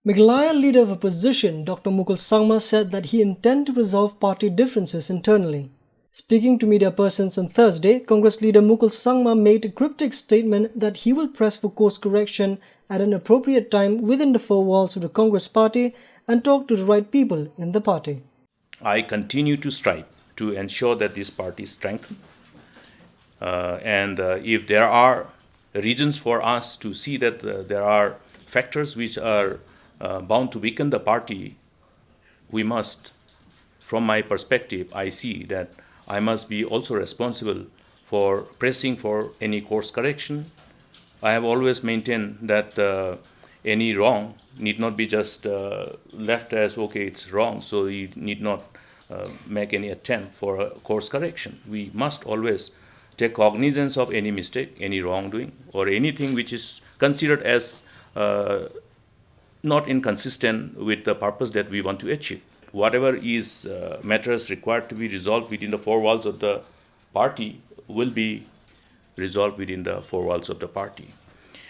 Meghalaya leader of opposition Dr. Mukul Sangma said that he intends to resolve party differences internally. Speaking to media persons on Thursday, Congress leader Mukul Sangma made a cryptic statement that he will press for course correction at an appropriate time within the four walls of the Congress party and talk to the right people in the party. I continue to strive to ensure that this party is strengthened. If there are reasons for us to see that there are factors which are bound to weaken the party, we must, from my perspective, I see that I must be also responsible for pressing for any course correction. I have always maintained that any wrong need not be just left as, okay, it's wrong, so you need not make any attempt for a course correction. We must always take cognizance of any mistake, any wrongdoing, or anything which is considered as not inconsistent with the purpose that we want to achieve. Whatever is matters required to be resolved within the four walls of the party will be resolved within the four walls of the party.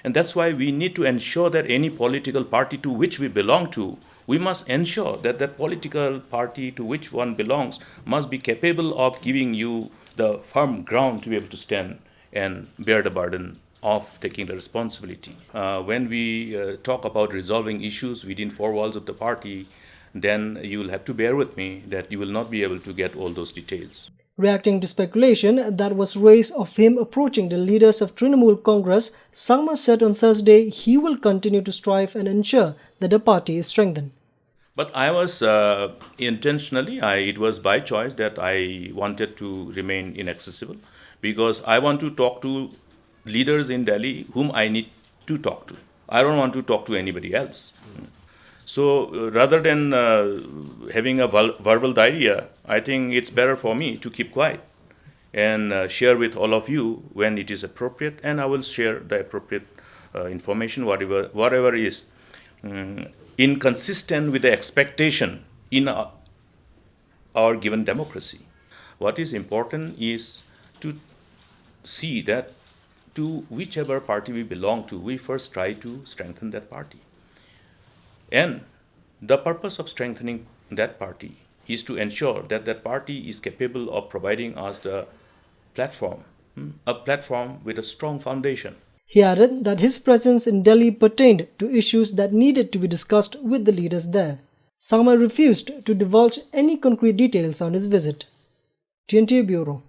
And that's why we need to ensure that any political party to which we belong to, we must ensure that that political party to which one belongs must be capable of giving you the firm ground to be able to stand and bear the burden of taking the responsibility. When we talk about resolving issues within four walls of the party, then you will have to bear with me that you will not be able to get all those details. Reacting to speculation that was raised of him approaching the leaders of Trinamool Congress, Sangma said on Thursday he will continue to strive and ensure that the party is strengthened. But I was intentionally, it was by choice that I wanted to remain inaccessible, because I want to talk to leaders in Delhi whom I need to talk to. I don't want to talk to anybody else. So rather than having a verbal diarrhea, I think it's better for me to keep quiet and share with all of you when it is appropriate, and I will share the appropriate information, whatever is inconsistent with the expectation in our given democracy. What is important is to see that to whichever party we belong to, we first try to strengthen that party. And the purpose of strengthening that party is to ensure that that party is capable of providing us the platform, a platform with a strong foundation. He added that his presence in Delhi pertained to issues that needed to be discussed with the leaders there. Sangma refused to divulge any concrete details on his visit. TNT Bureau.